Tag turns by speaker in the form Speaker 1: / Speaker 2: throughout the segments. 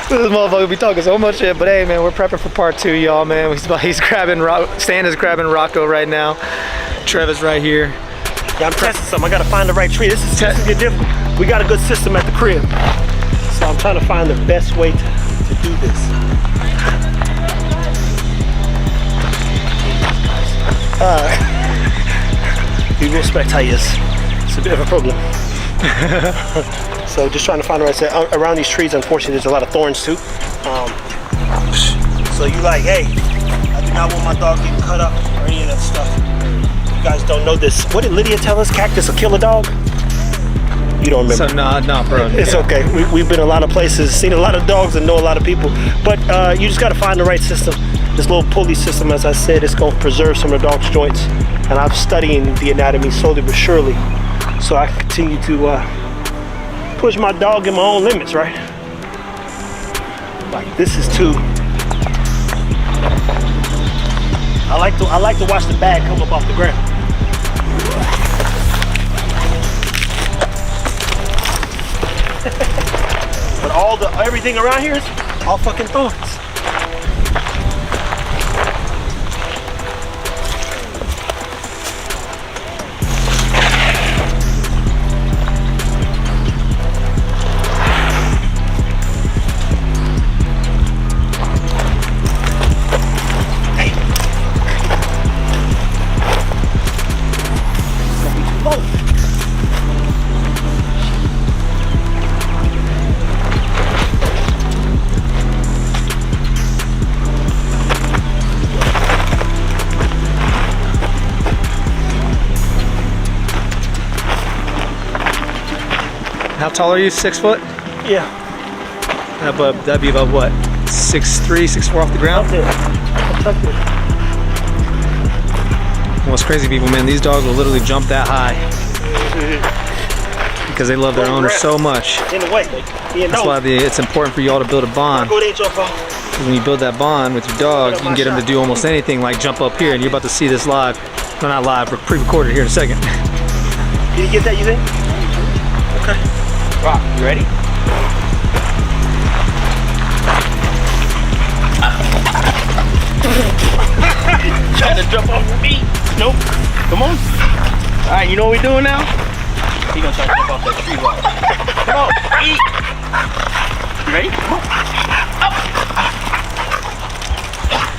Speaker 1: This motherfucker be talking so much shit, but hey, man, we're prepping for part 2, y'all, man. He's grabbing, Stan is grabbing Rocco right now. Trev is right here.
Speaker 2: Yeah, I'm testing something. I gotta find the right tree. This is difficult. We got a good system at the crib, so I'm trying to find the best way to do this. People respect heights. It's a bit of a problem. So just trying to find the right set. Around these trees, unfortunately, there's a lot of thorns too. So you like, hey, I do not want my dog getting cut up or any of that stuff. You guys don't know this. What did Lydia tell us? Cactus will kill a dog? You don't remember?
Speaker 1: So, nah, bro.
Speaker 2: It's okay. We've been a lot of places, seen a lot of dogs, and know a lot of people. But you just got to find the right system. This little pulley system, as I said, is going to preserve some of the dog's joints. And I'm studying the anatomy slowly but surely, so I can continue to push my dog in my own limits, right? Like this is too. I like to watch the bag come up off the ground. But everything around here is all fucking thorns.
Speaker 1: How tall are you? 6 foot?
Speaker 2: Yeah.
Speaker 1: That'd be about what? 6'3", 6'4" off the ground? What's crazy, people, man, these dogs will literally jump that high because they love their owner so much.
Speaker 2: In the way.
Speaker 1: That's why it's important for y'all to build a bond. When you build that bond with your dog, you can get them to do almost anything, like jump up here, and you're about to see this live. No, not live, but pre-recorded here in a second.
Speaker 2: Did you get that, you think? Okay. Rock, you ready? Trying to jump off your feet. Nope. Come on. Alright, you know what we're doing now? He's gonna try to jump off that tree wall. Come on, eat. You ready? Come on. Up.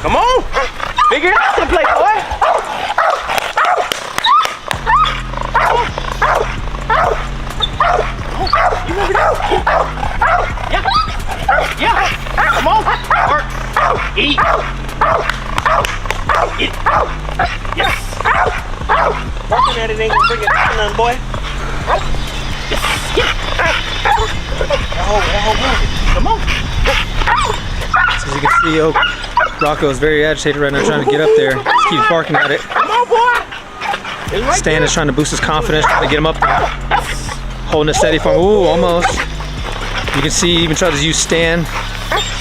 Speaker 2: Come on. Figure it out to play, boy. You remember that? Yeah. Yeah. Come on. Work. Eat. Eat. Yes. Working at it ain't gonna bring it down none, boy. Yes. Yeah. Come on.
Speaker 1: So as you can see, Rocco is very agitated right now, trying to get up there. Just keeps barking at it.
Speaker 2: Come on, boy.
Speaker 1: Stan is trying to boost his confidence, trying to get him up there. Holding it steady for him. Ooh, almost. You can see he even tries to use Stan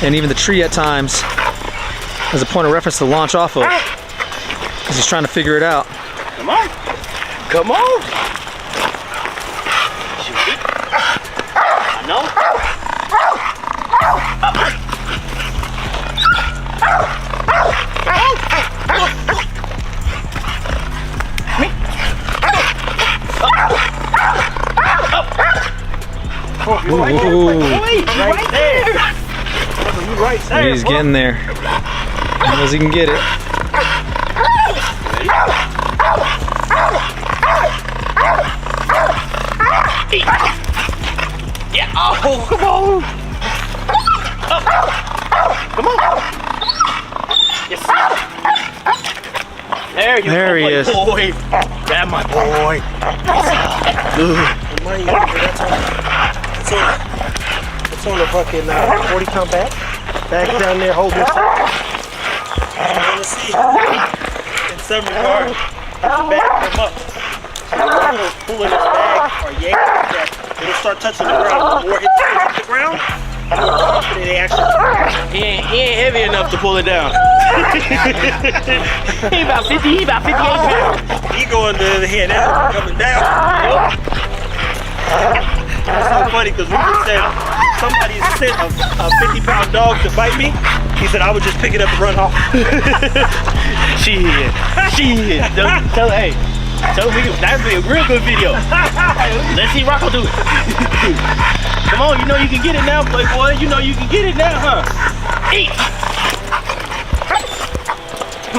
Speaker 1: and even the tree at times as a point of reference to launch off of, because he's trying to figure it out.
Speaker 2: Come on. Come on. I know.
Speaker 1: Ooh.
Speaker 2: Right there. You right there.
Speaker 1: He's getting there. He knows he can get it.
Speaker 2: Yeah. Oh, come on. Come on. Yes.
Speaker 1: There he is.
Speaker 2: Boy. Grab my boy. It's on the fucking 40-pound bag. Bag down there holding it. I want to see. In some regard, the bag come up. So the one who's pulling this bag or yanking that, it'll start touching the ground. The more it hits the ground, the more confident they actually he ain't heavy enough to pull it down. He about 58 pounds. He going to the head out, coming down. It's so funny because we just said somebody sent a 50-pound dog to bite me. He said I would just pick it up and run off.
Speaker 3: Shit. Tell her, hey. Tell me that'd be a real good video. Let's see Rocco do it. Come on, you know you can get it now, Playboy. You know you can get it now, huh? Eat.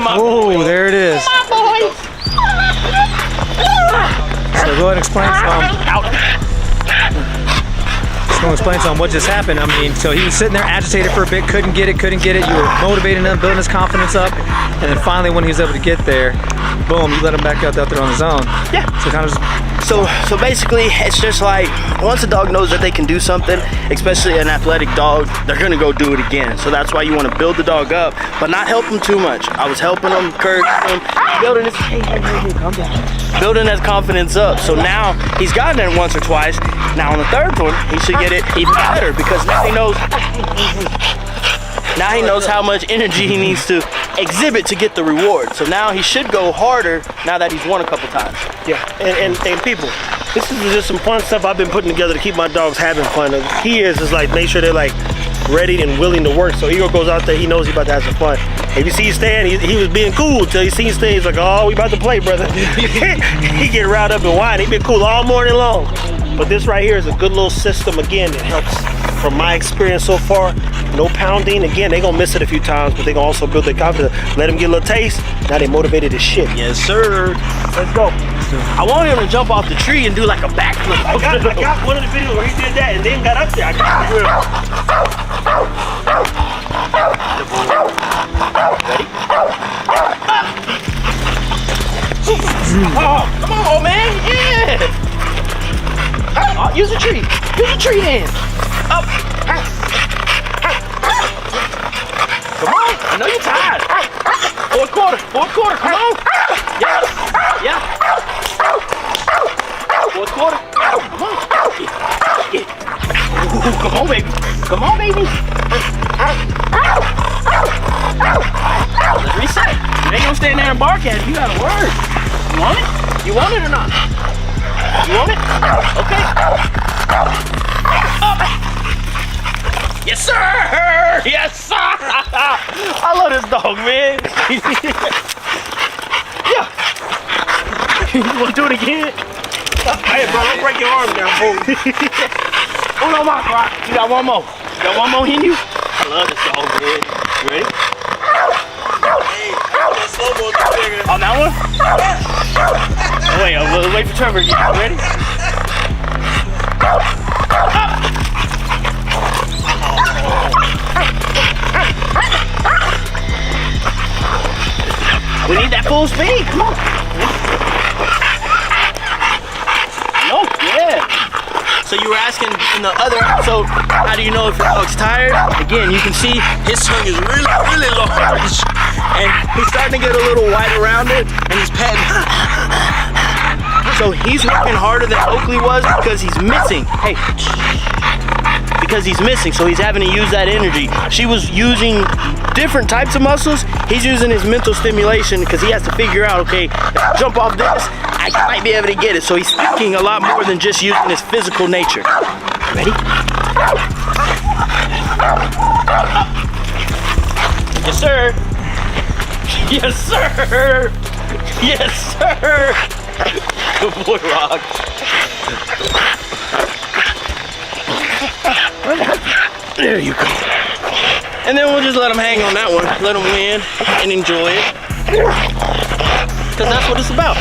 Speaker 1: Oh, there it is.
Speaker 3: My boy.
Speaker 1: So go ahead and explain some what just happened. I mean, so he was sitting there agitated for a bit, couldn't get it. You were motivating him, building his confidence up, and then finally when he was able to get there, boom, you let him back out there on his own.
Speaker 3: Yeah.
Speaker 1: So kind of just,
Speaker 3: So basically, it's just like once a dog knows that they can do something, especially an athletic dog, they're gonna go do it again. So that's why you want to build the dog up, but not help him too much. I was helping him, encouraging him, building his calm down. Building that confidence up. So now he's gotten it once or twice. Now on the third one, he should get it even better because now he knows. Now he knows how much energy he needs to exhibit to get the reward. So now he should go harder now that he's won a couple times.
Speaker 2: Yeah, and people, this is just some fun stuff I've been putting together to keep my dogs having fun. The key is like make sure they're like ready and willing to work. So Igor goes out there, he knows he's about to have some fun. If you see Stan, he was being cool until you see Stan, he's like, oh, we about to play, brother. He get riled up and whine. He been cool all morning long. But this right here is a good little system, again, that helps. From my experience so far, no pounding. Again, they gonna miss it a few times, but they gonna also build their confidence. Let them get a little taste. Now they motivated as shit.
Speaker 3: Yes, sir.
Speaker 2: Let's go.
Speaker 3: I want him to jump off the tree and do like a backflip.
Speaker 2: I got one of the videos where he did that and then got up there. I got the real.
Speaker 3: Oh, come on, man. Yeah. Oh, use the tree. Use the tree then. Up. Come on. I know you're tired. Fourth quarter. Come on. Yeah. Fourth quarter. Come on. Ooh, come on, baby. Come on, baby. Let's reset. You ain't gonna stand there and bark at it. You gotta work. You want it? You want it or not? You want it? Okay. Up. Yes, sir. Yes, sir. I love this dog, man. Yeah. You want to do it again?
Speaker 2: Hey, bro, don't break your arm down, fool.
Speaker 3: Oh, no, my God. You got one more. You got one more in you? I love this dog, man. You ready?
Speaker 2: Hey, that slow-mo bigger.
Speaker 3: On that one? Wait, we'll wait for Trevor again. You ready? We need that full speed. Come on. No, yeah. So you were asking in the other episode, how do you know if your dog's tired? Again, you can see his tongue is really, really large. And he's starting to get a little white around it, and he's petting. So he's working harder than Oakley was because he's missing. Hey, because he's missing, so he's having to use that energy. She was using different types of muscles. He's using his mental stimulation because he has to figure out, okay, if I jump off this, I might be able to get it. So he's thinking a lot more than just using his physical nature. Ready? Yes, sir. Yes, sir. Yes, sir. Good boy, Rock. There you go. And then we'll just let him hang on that one. Let him win and enjoy it. Because that's what it's about.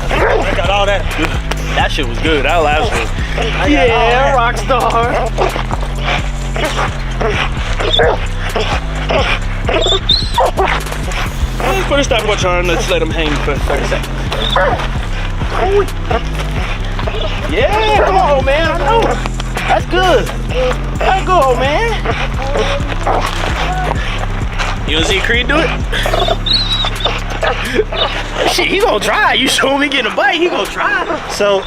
Speaker 2: I got all that.
Speaker 3: That shit was good. That last one. Yeah, rock star. Let's put a stopwatch on. Let's let him hang for 30 seconds. Yeah, come on, man. I know. That's good. That's good, old man. You wanna see Creed do it? Shit, he gonna try. You show me getting a bite, he gonna try.
Speaker 2: So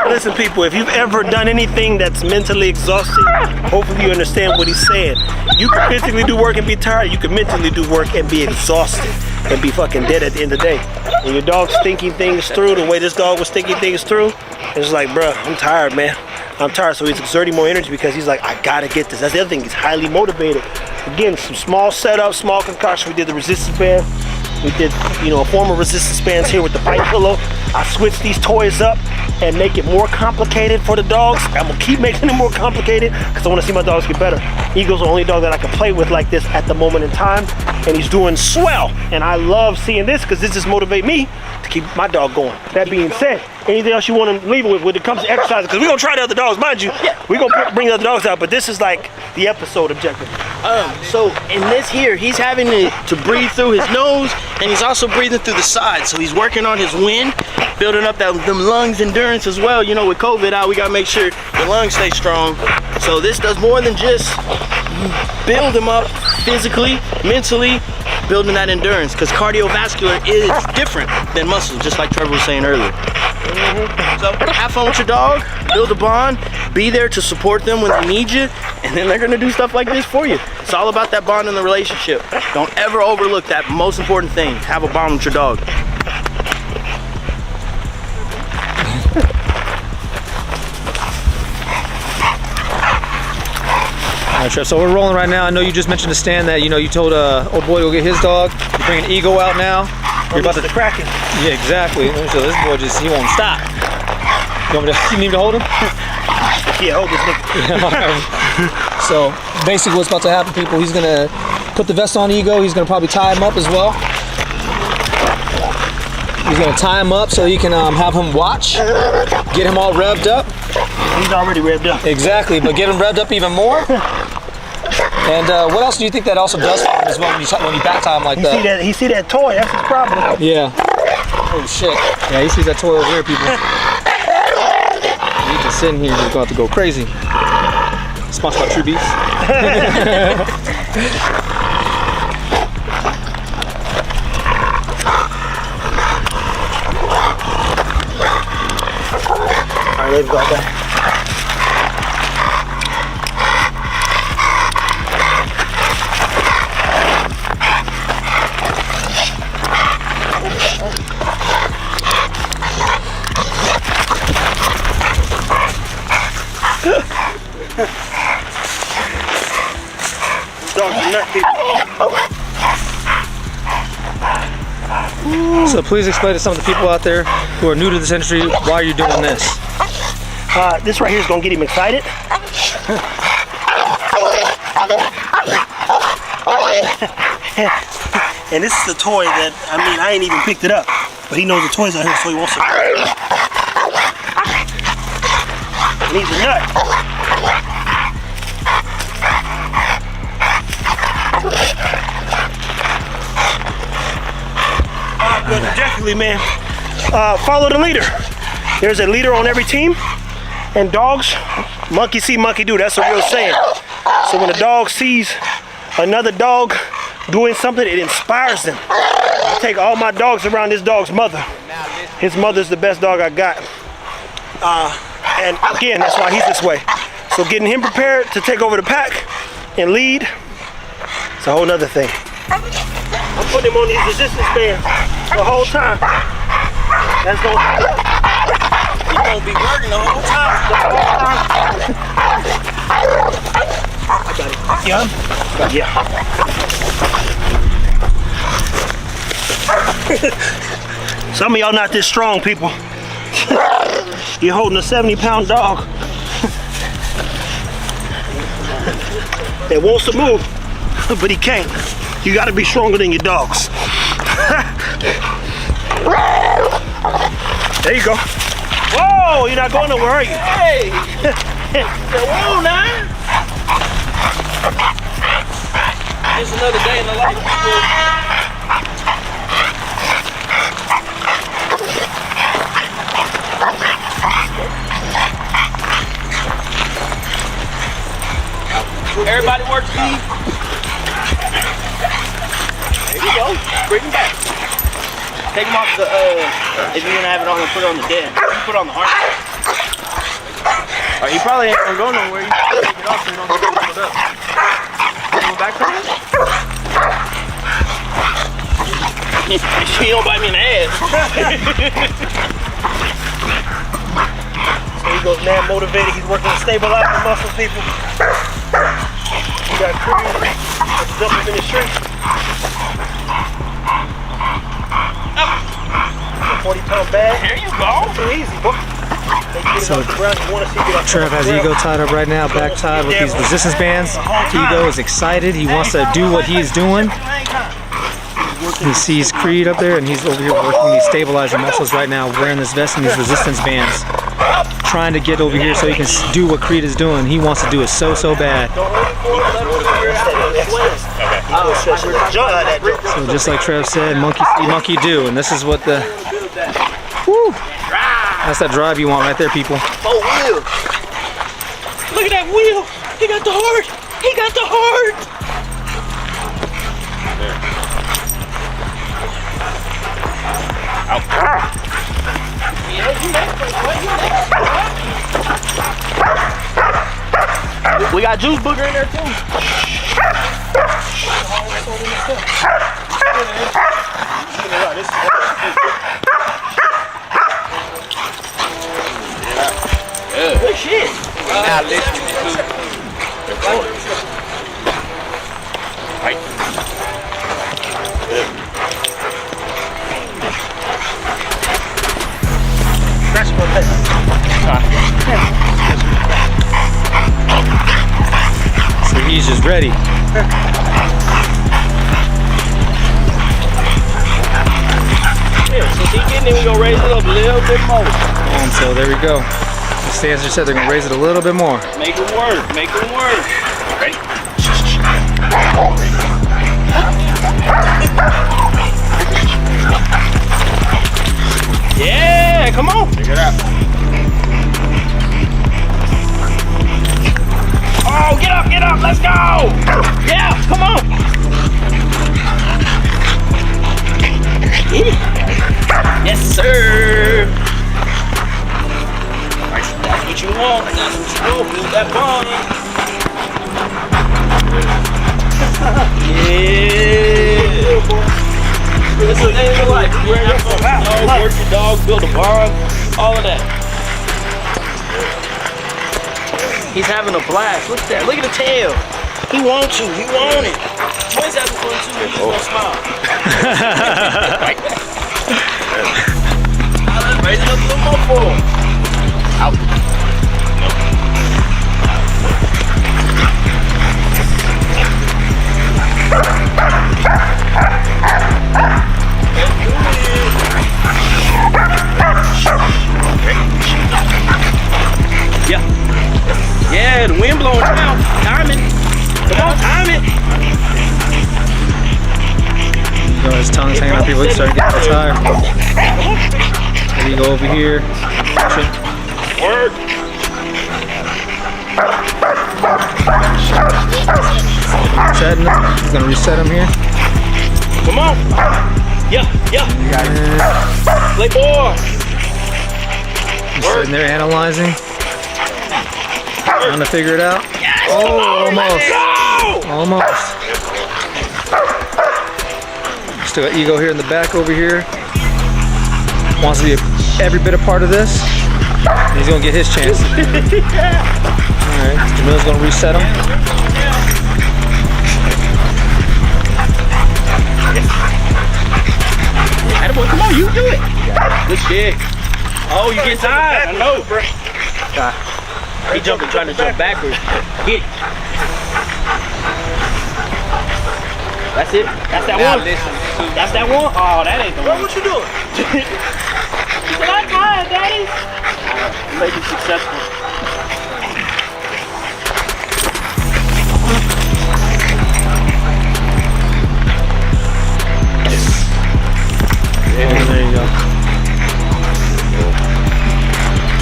Speaker 2: listen, people, if you've ever done anything that's mentally exhausting, hopefully you understand what he's saying. You can physically do work and be tired. You can mentally do work and be exhausted and be fucking dead at the end of the day. When your dog's thinking things through the way this dog was thinking things through, it's like, bruh, I'm tired, man. I'm tired. So he's exerting more energy because he's like, I gotta get this. That's the other thing. He's highly motivated. Again, some small setup, small concoction. We did the resistance band. We did, you know, a form of resistance bands here with the bite pillow. I switched these toys up and make it more complicated for the dogs. I'm gonna keep making it more complicated because I want to see my dogs get better. Eagle's the only dog that I can play with like this at the moment in time, and he's doing swell. And I love seeing this because this just motivates me to keep my dog going. That being said, anything else you want to leave with when it comes to exercise? Because we're gonna try the other dogs, mind you.
Speaker 3: Yeah.
Speaker 2: We're gonna bring the other dogs out, but this is like the episode objective.
Speaker 3: So in this here, he's having to breathe through his nose, and he's also breathing through the sides. So he's working on his wind, building up them lungs endurance as well. You know, with COVID out, we gotta make sure the lungs stay strong. So this does more than just build him up physically, mentally, building that endurance. Because cardiovascular is different than muscle, just like Trevor was saying earlier. So have fun with your dog, build a bond, be there to support them when they need you, and then they're gonna do stuff like this for you. It's all about that bond in the relationship. Don't ever overlook that most important thing. Have a bond with your dog.
Speaker 1: All right, Trev, so we're rolling right now. I know you just mentioned to Stan that, you know, you told old boy to go get his dog. You're bringing Ego out now. You're about to
Speaker 2: Kraken.
Speaker 1: Yeah, exactly. So this boy he won't stop. You need me to hold him?
Speaker 2: Yeah, hold this nigga.
Speaker 1: So basically what's about to happen, people, he's gonna put the vest on Ego. He's gonna probably tie him up as well. He's gonna tie him up so he can have him watch, get him all revved up.
Speaker 2: He's already revved up.
Speaker 1: Exactly, but get him revved up even more. And what else do you think that also does for him as well when you back tie him like that?
Speaker 2: He see that toy, that's his problem.
Speaker 1: Yeah. Oh shit. Yeah, he sees that toy over here, people. He's just sitting here, he's going to go crazy. Sponsored by True Beefs.
Speaker 2: Alright, let's go back.
Speaker 1: So please explain to some of the people out there who are new to this industry why you're doing this.
Speaker 2: This right here is gonna get him excited. And this is the toy that, I mean, I ain't even picked it up, but he knows the toy's out here, so he wants to. And he's a nut. But objectively, man, follow the leader. There's a leader on every team, and dogs, monkey see, monkey do. That's a real saying. So when a dog sees another dog doing something, it inspires them. I take all my dogs around this dog's mother. His mother's the best dog I got. And again, that's why he's this way. So getting him prepared to take over the pack and lead, it's a whole nother thing. I'm putting him on these resistance bands the whole time. That's
Speaker 3: He's gonna be working the whole time.
Speaker 2: I got it. Yeah? Yeah. Some of y'all not this strong, people. You're holding a 70-pound dog that wants to move, but he can't. You gotta be stronger than your dogs. There you go. Whoa, you're not going nowhere, are you?
Speaker 3: Hey! Whoa, now! It's another day in the life, people. Everybody work speed. There you go. Bring him back. Take him off the, if you're gonna have it on, put it on the den. Put it on the harness. Or he probably ain't gonna go nowhere. You can take it off so you don't get it up. Go back to it. She don't bite me in the ass.
Speaker 2: So He goes mad motivated. He's working to stabilize the muscles, people. You got Creed. Let's dump him in the tree. 40-pound bag.
Speaker 3: There you go.
Speaker 2: Too easy, boy.
Speaker 1: So Trev has Ego tied up right now, back tied with these resistance bands. Ego is excited. He wants to do what he's doing. He sees Creed up there, and he's over here working these stabilizer muscles right now, wearing this vest and these resistance bands, trying to get over here so he can do what Creed is doing. He wants to do it so bad. So just like Trev said, monkey see, monkey do, and this is what the woo, that's that drive you want right there, people.
Speaker 3: 4 wheels. Look at that wheel. He got the heart. He got the heart. We got juice booger in there too. Good shit. Now listen to right.
Speaker 2: Scratch my face.
Speaker 1: So he's just ready.
Speaker 3: Yeah, since he getting it, we gonna raise it up a little bit more.
Speaker 1: And so there we go. The Stancer said they're gonna raise it a little bit more.
Speaker 3: Make it work. Make it work. Ready? Yeah, come on.
Speaker 2: Pick it up.
Speaker 3: Oh, get up, let's go. Yeah, come on. Yes, sir. That's what you want. That's what you want. Build that bond. Yeah. That's what they like. Work your dog, build a bond, all of that. He's having a blast. Look at that. Look at the tail. He wants to. He want it. Twins having fun too. He's gonna smile. Raise it up a little more for him. Out. Yeah. Yeah, the wind blowing out. Time it. Come on, time it.
Speaker 1: You know, his tongue's hanging out. People start getting the tire. There you go over here.
Speaker 3: Work.
Speaker 1: Setting him. He's gonna reset him here.
Speaker 3: Come on. Yeah. Play ball.
Speaker 1: He's sitting there analyzing. Trying to figure it out.
Speaker 3: Yes.
Speaker 1: Oh, almost.
Speaker 3: Go.
Speaker 1: Almost. Still got Ego here in the back over here. Wants to be every bit a part of this. And he's gonna get his chance. Alright, Jamil's gonna reset him.
Speaker 3: Attaboy, come on, you do it. Good shit. Oh, you get tired. I know, bro. He jumping, trying to jump backwards. Get it. That's it. That's that one. That's that one. Oh, that ain't the one.
Speaker 2: What you doing?
Speaker 3: He said, I'm tired, Daddy. Make it successful.
Speaker 1: Yeah, there you go.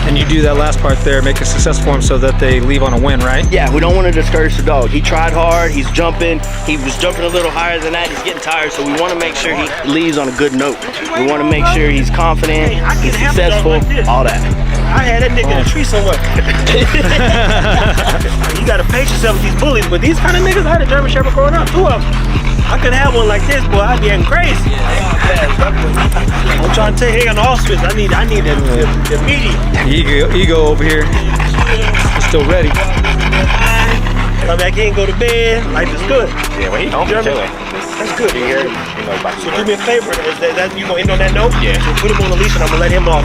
Speaker 1: And you do that last part there, make it successful for him so that they leave on a win, right?
Speaker 3: Yeah, we don't want to discourage the dog. He tried hard, he's jumping. He was jumping a little higher than that. He's getting tired, so we want to make sure he leaves on a good note. We want to make sure he's confident, he's successful, all that.
Speaker 2: I had that nigga in a tree somewhere. You gotta pace yourself with these bullies, but these kind of niggas, I had a German Shepherd growing up, 2 of them. I could have one like this, boy. I'd be acting crazy. I'm trying to tell you, he ain't got no auspice. I need the medium.
Speaker 1: Ego over here. He's still ready.
Speaker 2: Come back in, go to bed. Life is good.
Speaker 4: Yeah, well, he home chilling.
Speaker 2: That's good.
Speaker 4: You hear him? You know about
Speaker 2: So do me a favor. You gonna end on that note?
Speaker 4: Yeah.
Speaker 2: So put him on the leash and I'm gonna let him off.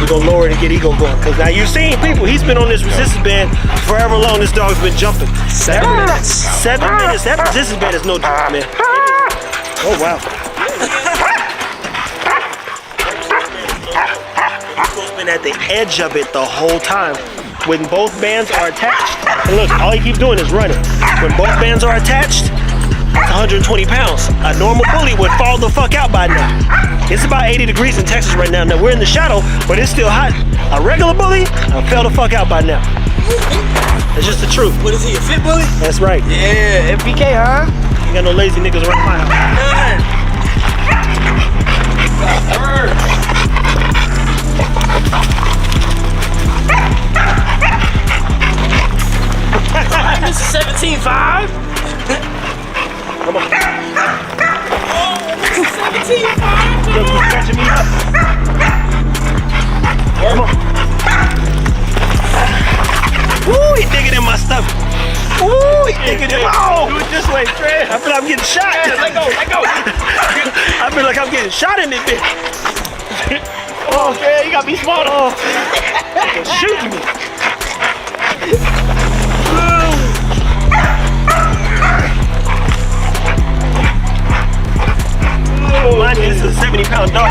Speaker 2: We're gonna lower it and get Ego going. Cause now you've seen people. He's been on this resistance band forever long. This dog's been jumping.
Speaker 1: 7 minutes.
Speaker 2: 7 minutes. That resistance band is no joke, man. Oh wow. He's supposed to been at the edge of it the whole time. When both bands are attached, and look, all he keeps doing is running. When both bands are attached, it's 120 pounds. A normal bully would fall the fuck out by now. It's about 80 degrees in Texas right now. Now we're in the shadow, but it's still hot. A regular bully, I fell the fuck out by now. It's just the truth.
Speaker 3: What is he, a fit bully?
Speaker 2: That's right.
Speaker 3: Yeah, FPK, huh?
Speaker 2: You got no lazy niggas around my house.
Speaker 3: This is 17.5.
Speaker 2: Come on.
Speaker 3: Oh, this is 17.5.
Speaker 2: Look, he's catching me up. Come on. Woo, he digging in my stuff. Woo, he digging in my. Oh,
Speaker 4: Do it this way, Trey.
Speaker 2: I feel like I'm getting shot.
Speaker 4: Let go, let go.
Speaker 2: I feel like I'm getting shot in this bitch.
Speaker 4: Oh, Trey, you gotta be smarter.
Speaker 2: Oh, they're shooting me. Mind you, this is a 70-pound dog.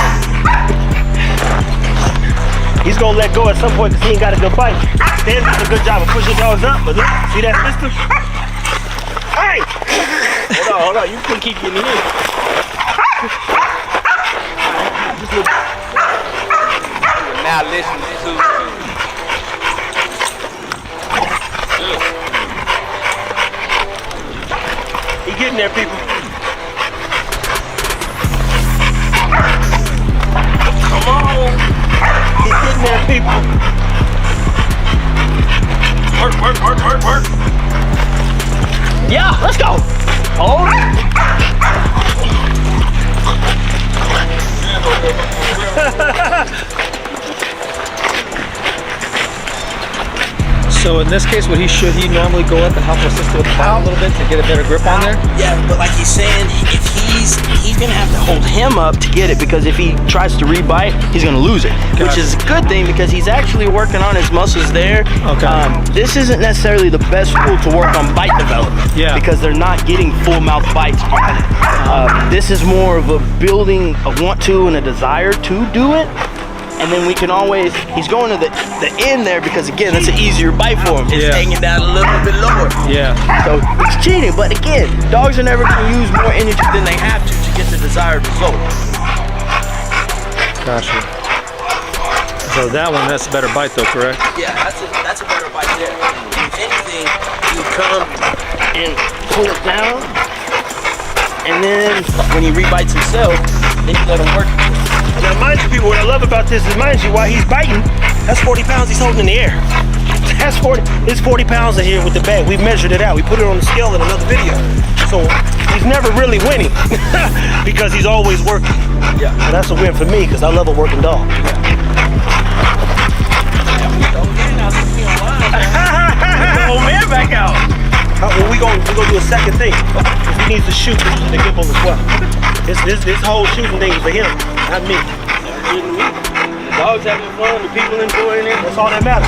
Speaker 2: He's gonna let go at some point because he ain't got a good bite. Stan does a good job of pushing dogs up, but look, see that system? Hey!
Speaker 4: Hold on. You can keep getting in. Now listen to.
Speaker 2: He getting there, people.
Speaker 4: Come on.
Speaker 2: He's getting there, people.
Speaker 4: Work.
Speaker 3: Yeah, let's go. Oh.
Speaker 1: So in this case, should he normally go up and help assist with the bottom a little bit to get a better grip on there?
Speaker 3: Yeah, but like he's saying, if he's gonna have to hold him up to get it, because if he tries to rebite, he's gonna lose it, which is a good thing because he's actually working on his muscles there.
Speaker 1: Okay.
Speaker 3: This isn't necessarily the best tool to work on bite development.
Speaker 1: Yeah.
Speaker 3: Because they're not getting full mouth bites on it. This is more of a building a want to and a desire to do it. And then we can always, he's going to the end there because again, that's an easier bite for him. It's hanging down a little bit lower.
Speaker 1: Yeah.
Speaker 3: So it's cheating, but again, dogs are never gonna use more energy than they have to get the desired result.
Speaker 1: Gotcha. So that one, that's a better bite though, correct?
Speaker 3: Yeah, that's a better bite there. If anything, you come and pull it down, and then when he rebites himself, then you let him work.
Speaker 2: Now, mind you, people, what I love about this is, mind you, while he's biting, that's 40 pounds he's holding in the air. That's 40 pounds in here with the bag. We measured it out. We put it on the scale in another video. So he's never really winning because he's always working.
Speaker 3: Yeah.
Speaker 2: And that's a win for me because I love a working dog.
Speaker 4: Oh man, back out.
Speaker 2: Well, we gonna do a second thing. He needs to shoot the gimbal as well. This whole shooting thing is for him, not me.
Speaker 3: Dogs having fun, the people enjoying it.
Speaker 2: That's all that matters.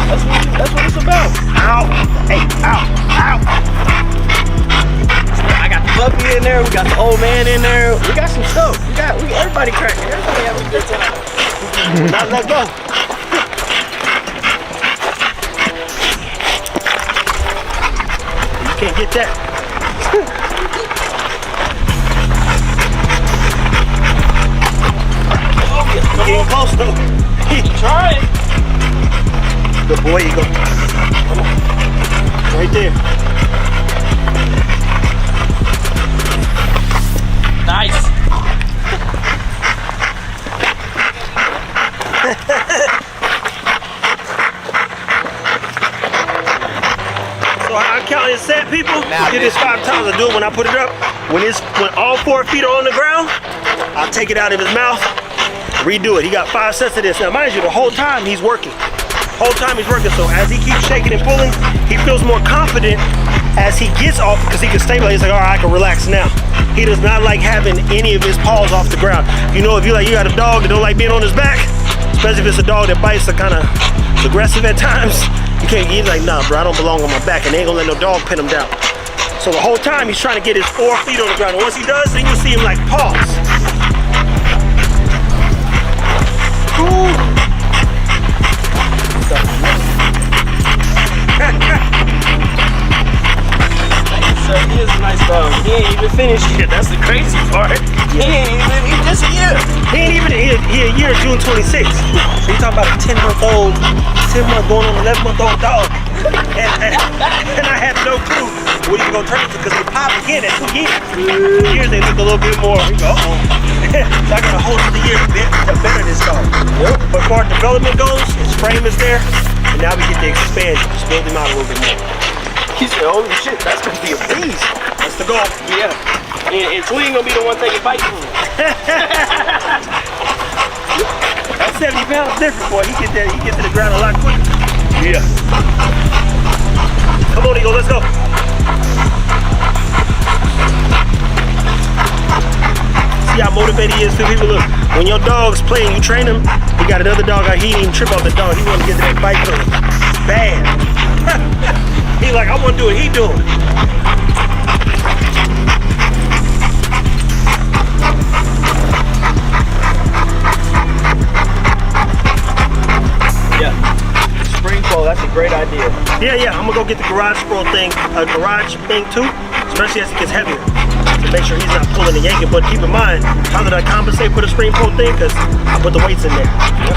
Speaker 3: That's what it's about.
Speaker 2: Ow! Hey, ow! Ow!
Speaker 3: I got the puppy in there. We got the old man in there. We got some stuff. We got everybody cracking. Everybody having a good time.
Speaker 2: Now let go. You can't get that. Getting close though.
Speaker 3: Try it.
Speaker 2: Good boy, you go. Come on. Right there.
Speaker 3: Nice.
Speaker 2: So I count his set, people. I did this 5 times. I do it when I put it up. When all 4 feet are on the ground, I'll take it out of his mouth, redo it. He got 5 sets of this. Now, mind you, the whole time he's working. So as he keeps shaking and pulling, he feels more confident as he gets off because he can stabilize. He's like, all right, I can relax now. He does not like having any of his paws off the ground. You know, if you got a dog that don't like being on his back, especially if it's a dog that bites, are kind of aggressive at times, he's like, nah, bro, I don't belong on my back, and they ain't gonna let no dog pin him down. So the whole time he's trying to get his 4 feet on the ground. And once he does, then you'll see him like pause.
Speaker 3: So he is a nice dog. He ain't even finished yet. That's the crazy part. He just a year.
Speaker 2: He a year, June 26th. So you talking about a 10-month-old, 10-month going on 11-month-old dog. And I have no clue what he's gonna turn into because they pop again at 2 years. 2 years they look a little bit more, you go, uh-oh. So I got a whole other year to better this dog. Yep. But as far as development goes, his frame is there, and now we get to expand him, just build him out a little bit more.
Speaker 3: He said, holy shit, that's gonna be a beast.
Speaker 2: That's the goal.
Speaker 3: Yeah. And Tweet ain't gonna be the one taking bites from him.
Speaker 2: That 70 pounds different, boy. He get to the ground a lot quicker. Yeah. Come on, Eagle, let's go. See how motivated he is to people. Look, when your dog's playing, you train him. He got another dog out, he didn't even trip off the dog. He wanna get to that bite from him. Bad. He like, I want to do it, he doing it.
Speaker 3: Yeah. Spring pole, that's a great idea.
Speaker 2: Yeah, I'm gonna go get the garage thing too, especially as it gets heavier, to make sure he's not pulling and yanking. But keep in mind, how did I compensate for the spring pole thing? Because I put the weights in there.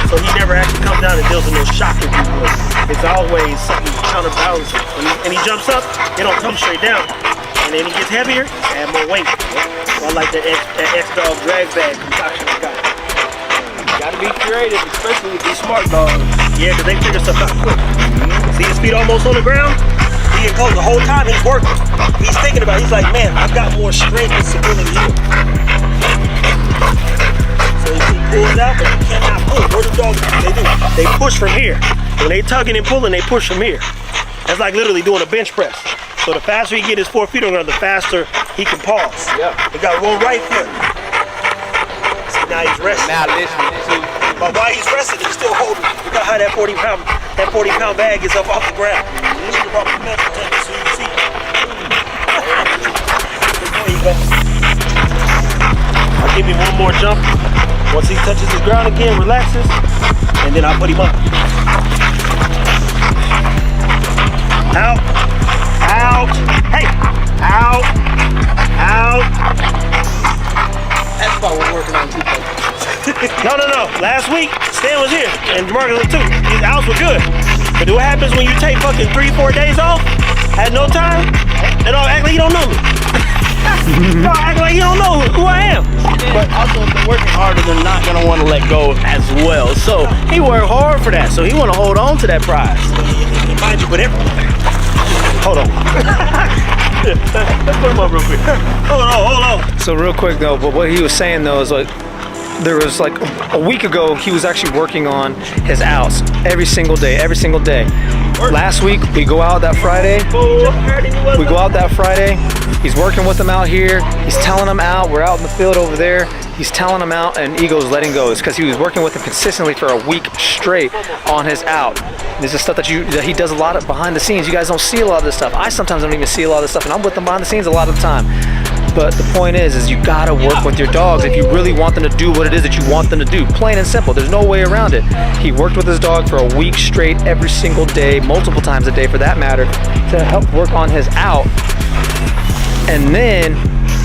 Speaker 2: So he never actually comes down and deals with no shocking people. It's always something counterbalancing. And he jumps up, it don't come straight down. And then he gets heavier, add more weight. So I like that X-Dog drag bag concoction I got.
Speaker 3: You gotta be creative, especially with these smart dogs.
Speaker 2: Yeah, because they figure stuff out quick. See his feet almost on the ground? He can close the whole time he's working. He's thinking about it. He's like, man, I've got more strength and stability here. So he pulls out, but he cannot pull. What do dogs do? They do. They push from here. When they tugging and pulling, they push from here. That's like literally doing a bench press. So the faster he get his 4 feet on the ground, the faster he can pause.
Speaker 3: Yeah.
Speaker 2: He got one right foot. See, now he's resting.
Speaker 4: Now listen to.
Speaker 2: But while he's resting, he's still holding. Look at how that 40-pound bag is up off the ground. This is about the mental tank, so you can see. There you go. I'll give him one more jump. Once he touches the ground again, relaxes, and then I'll put him up. Out. Out. Hey. Out. Out.
Speaker 3: That's what we're working on too.
Speaker 2: No. Last week, Stan was here, and Marcus was too. His outs were good. But what happens when you take fucking 3-4 days off, had no time, and all act like you don't know me. No, act like you don't know who I am.
Speaker 3: But also, if they're working harder, they're not gonna want to let go as well. So he worked hard for that. So he want to hold on to that prize.
Speaker 2: Mind you, but everything. Hold on. Let's put him up real quick. Hold on.
Speaker 1: So real quick though, but what he was saying though is like, there was like a week ago, he was actually working on his outs every single day. Last week, we go out that Friday. He's working with them out here. He's telling them out. We're out in the field over there. He's telling them out, and Ego's letting go. It's because he was working with them consistently for a week straight on his out. This is stuff that he does a lot of behind the scenes. You guys don't see a lot of this stuff. I sometimes don't even see a lot of this stuff, and I'm with them behind the scenes a lot of the time. But the point is you gotta work with your dogs if you really want them to do what it is that you want them to do. Plain and simple, there's no way around it. He worked with his dog for a week straight, every single day, multiple times a day for that matter, to help work on his out. And then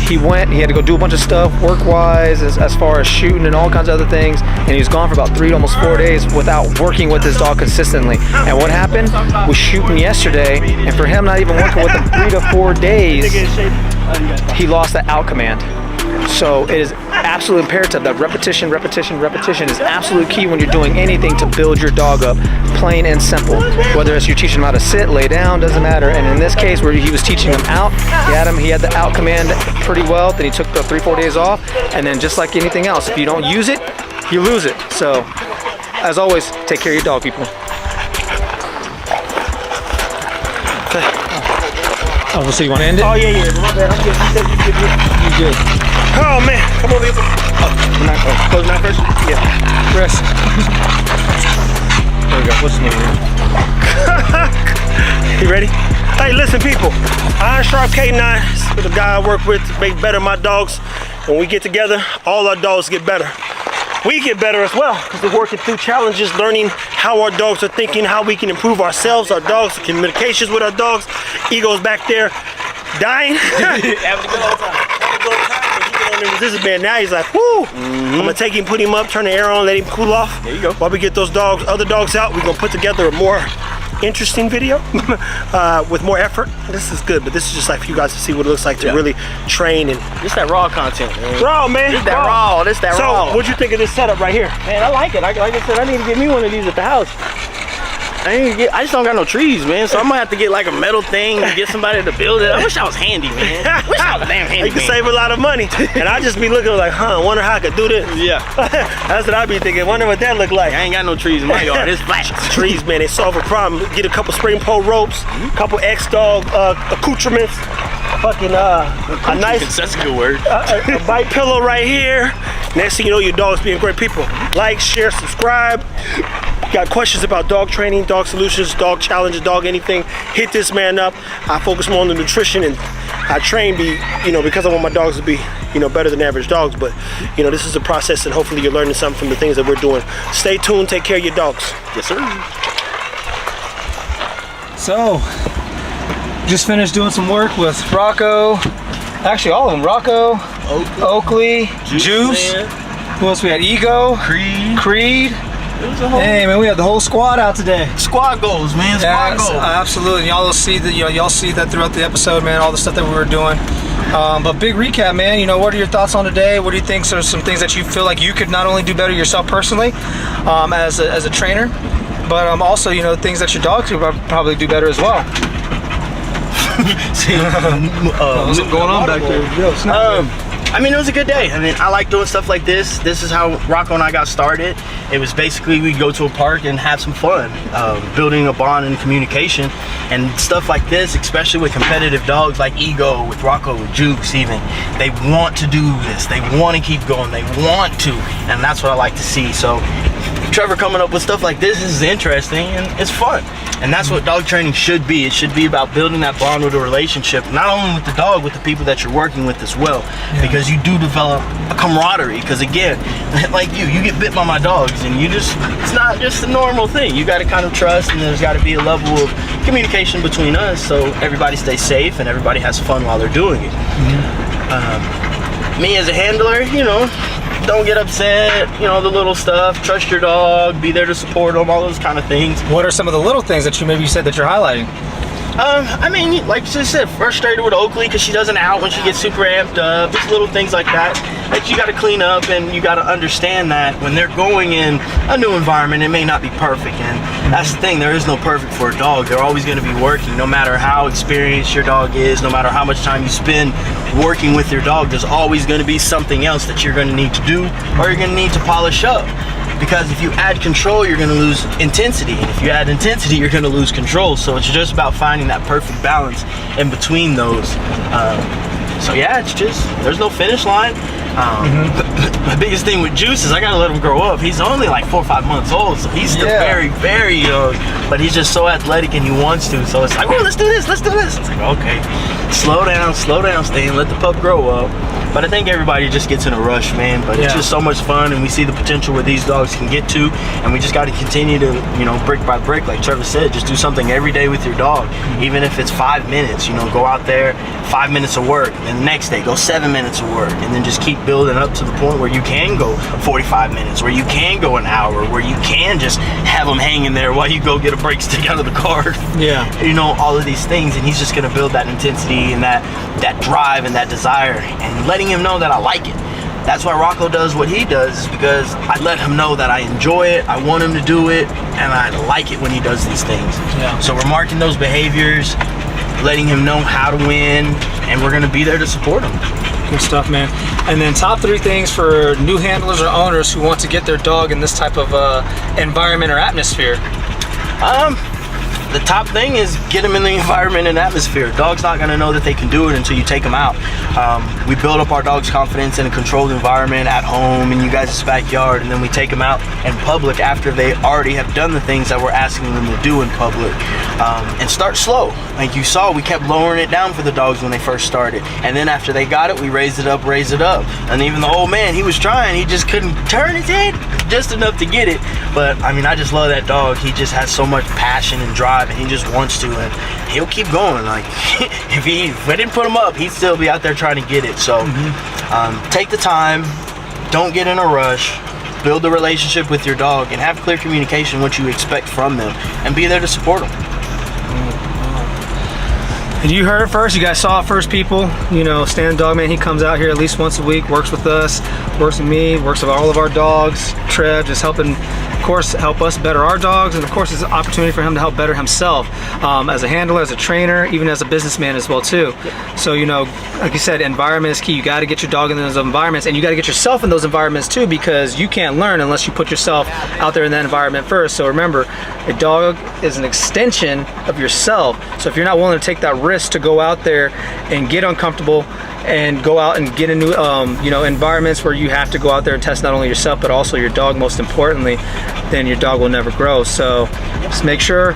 Speaker 1: he had to go do a bunch of stuff work-wise, as far as shooting and all kinds of other things, and he was gone for about 3, almost 4 days without working with his dog consistently. And what happened? Was shooting yesterday, and for him not even working with him 3 to 4 days, he lost the out command. So it is absolutely absolute imperative that repetition is absolute key when you're doing anything to build your dog up, plain and simple. Whether it's you're teaching him how to sit, lay down, doesn't matter. And in this case, where he was teaching him out, he had the out command pretty well. Then he took the 3-4 days off, and then just like anything else, if you don't use it, you lose it. So, as always, take care of your dog, people. Oh, we'll see. You want to end it?
Speaker 2: Oh, yeah. My bad. I'm good.
Speaker 1: You good.
Speaker 2: Oh, man. Come over here. Close the knife first? Yeah.
Speaker 1: Rest. There we go. What's the name here?
Speaker 2: You ready? Hey, listen, people. Iron Sharp K9 is the guy I work with to make better my dogs. When we get together, all our dogs get better. We get better as well because we're working through challenges, learning how our dogs are thinking, how we can improve ourselves, our dogs, communications with our dogs. Ego's back there dying. Having a good old time. This is bad. Now he's like, whoo! I'm gonna take him, put him up, turn the air on, let him cool off.
Speaker 3: There you go.
Speaker 2: While we get those dogs, other dogs out, we're gonna put together a more interesting video with more effort. This is good, but this is just like for you guys to see what it looks like to really train and
Speaker 3: This that raw content, man.
Speaker 2: raw, man.
Speaker 3: This that raw. This that raw.
Speaker 2: So, what'd you think of this setup right here?
Speaker 3: Man, I like it. Like I said, I need to get me one of these at the house. I just don't got no trees, man. So I might have to get like a metal thing to get somebody to build it. I wish I was handy, man. I wish I was damn handy.
Speaker 2: You can save a lot of money. And I just be looking like, wonder how I could do this.
Speaker 3: Yeah.
Speaker 2: That's what I be thinking. Wonder what that look like.
Speaker 3: I ain't got no trees in my yard. It's flat.
Speaker 2: Trees, man, they solve a problem. Get a couple spring pole ropes, couple X-Dog accoutrements, fucking a nice
Speaker 3: That's a good word.
Speaker 2: a bite pillow right here. Next thing you know, your dog's being great people. Like, share, subscribe. Got questions about dog training, dog solutions, dog challenges, dog anything, hit this man up. I focus more on the nutrition and I train because I want my dogs to be, better than average dogs. But, this is a process and hopefully you're learning something from the things that we're doing. Stay tuned, take care of your dogs.
Speaker 3: Yes, sir.
Speaker 1: So, just finished doing some work with Rocco. Actually, all of them. Rocco, Oakley, Juice.
Speaker 3: Man.
Speaker 1: Who else we had? Ego, Creed. Hey man, we had the whole squad out today.
Speaker 3: Squad goals, man. Squad goals.
Speaker 1: Absolutely. Y'all will see that. Y'all see that throughout the episode, man. All the stuff that we were doing. But big recap, man. What are your thoughts on today? What do you think are some things that you feel like you could not only do better yourself personally, as a trainer, but also things that your dogs could probably do better as well.
Speaker 3: See, what's going on back there? I mean, it was a good day. I mean, I like doing stuff like this. This is how Rocco and I got started. It was basically we'd go to a park and have some fun, building a bond and communication. And stuff like this, especially with competitive dogs like Ego, with Rocco, with Jukes even, they want to do this. They want to keep going. They want to. And that's what I like to see. So Trevor coming up with stuff like this is interesting and it's fun. And that's what dog training should be. It should be about building that bond with a relationship, not only with the dog, with the people that you're working with as well. Yeah. Because you do develop a camaraderie. Because again, like you get bit by my dogs and it's not just a normal thing. You got to kind of trust, and there's got to be a level of communication between us so everybody stays safe and everybody has fun while they're doing it. Me as a handler, don't get upset, the little stuff, trust your dog, be there to support them, all those kind of things.
Speaker 1: What are some of the little things that you said that you're highlighting?
Speaker 3: I mean, like I said, frustrated with Oakley because she doesn't out when she gets super amped up. Just little things like that you got to clean up, and you got to understand that when they're going in a new environment, it may not be perfect. And that's the thing, there is no perfect for a dog. They're always going to be working, no matter how experienced your dog is, no matter how much time you spend working with your dog, there's always going to be something else that you're going to need to do or you're going to need to polish up. Because if you add control, you're going to lose intensity. And if you add intensity, you're going to lose control. So it's just about finding that perfect balance in between those. So yeah, it's just, there's no finish line. My biggest thing with Juice is I got to let him grow up. He's only like 4 or 5 months old. So he's still very, very young. But he's just so athletic and he wants to. So it's like, oh, let's do this, let's do this. It's like, okay, slow down, Stan, let the pup grow up. But I think everybody just gets in a rush, man. But it's just so much fun, and we see the potential where these dogs can get to, and we just got to continue to, brick by brick, like Trevor said, just do something every day with your dog. Even if it's 5 minutes, go out there, 5 minutes of work, and the next day go 7 minutes of work, and then just keep building up to the point where you can go 45 minutes, where you can go an hour, where you can just have them hanging there while you go get a brake stick out of the car. Yeah. All of these things, and he's just going to build that intensity and that drive and that desire, and letting him know that I like it. that's why Rocco does what he does, is because I let him know that I enjoy it, I want him to do it, and I like it when he does these things.
Speaker 1: Yeah.
Speaker 3: So we're marking those behaviors, letting him know how to win, and we're gonna be there to support him.
Speaker 1: Good stuff, man. And then top 3 things for new handlers or owners who want to get their dog in this type of environment or atmosphere.
Speaker 3: The top thing is get them in the environment and atmosphere. Dog's not gonna know that they can do it until you take them out. We build up our dog's confidence in a controlled environment at home in you guys' backyard, and then we take them out in public after they already have done the things that we're asking them to do in public. And start slow. Like you saw, we kept lowering it down for the dogs when they first started. And then after they got it, we raised it up. And even the old man, he was trying, he just couldn't turn his head just enough to get it. But I mean, I just love that dog. He just has so much passion and drive, and he just wants to, and he'll keep going. Like if I didn't put him up, he'd still be out there trying to get it. So take the time, don't get in a rush, build a relationship with your dog, and have clear communication what you expect from them, and be there to support them.
Speaker 1: And you heard it first, you guys saw it first, people. You know, Stan the Dog Man, he comes out here at least once a week, works with us, works with me, works with all of our dogs. Trev just helping, of course, help us better our dogs, and of course it's an opportunity for him to help better himself as a handler, as a trainer, even as a businessman as well too. So, you know, like you said, environment is key. You got to get your dog in those environments, and you got to get yourself in those environments too, because you can't learn unless you put yourself out there in that environment first. So remember, a dog is an extension of yourself. So if you're not willing to take that risk to go out there and get uncomfortable and go out and get into you know, environments where you have to go out there and test not only yourself but also your dog, most importantly, then your dog will never grow. So just make sure,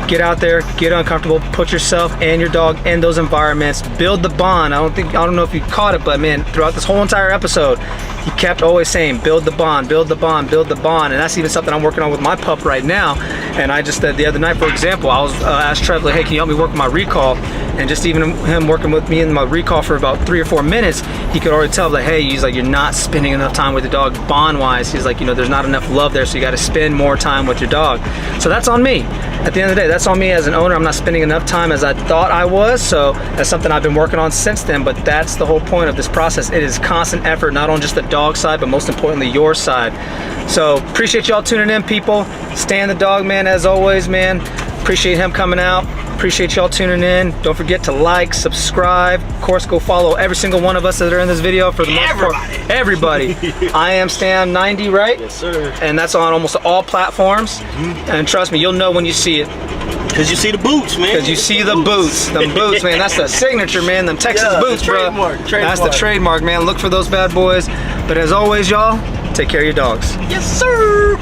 Speaker 1: get out there, get uncomfortable, put yourself and your dog in those environments, build the bond. I don't know if you caught it, but man, throughout this whole entire episode, he kept always saying, build the bond, build the bond, build the bond. And that's even something I'm working on with my pup right now. And I just, the other night, for example, I was asked Trev, like, hey, can you help me work with my recall? And just even him working with me in my recall for about 3 or 4 minutes, he could already tell, like, hey, he's like, you're not spending enough time with the dog bond-wise. He's like, you know, there's not enough love there, so you got to spend more time with your dog. So that's on me. At the end of the day, that's on me as an owner. I'm not spending enough time as I thought I was, so that's something I've been working on since then. But that's the whole point of this process. It is constant effort, not on just the dog side, but most importantly, your side. So appreciate y'all tuning in, people. Stan the Dog Man, as always, man. Appreciate him coming out. Appreciate y'all tuning in. Don't forget to like, subscribe. Of course, go follow every single one of us that are in this video for the most part. Everybody. I am Stan90, right?
Speaker 3: Yes, sir.
Speaker 1: And that's on almost all platforms. And trust me, you'll know when you see it.
Speaker 3: Because you see the boots, man.
Speaker 1: Because you see the boots. Them boots, man. That's the signature, man. Them Texas boots, bro.
Speaker 3: Trademark.
Speaker 1: That's the trademark, man. Look for those bad boys. But as always, y'all, take care of your dogs.
Speaker 3: Yes, sir.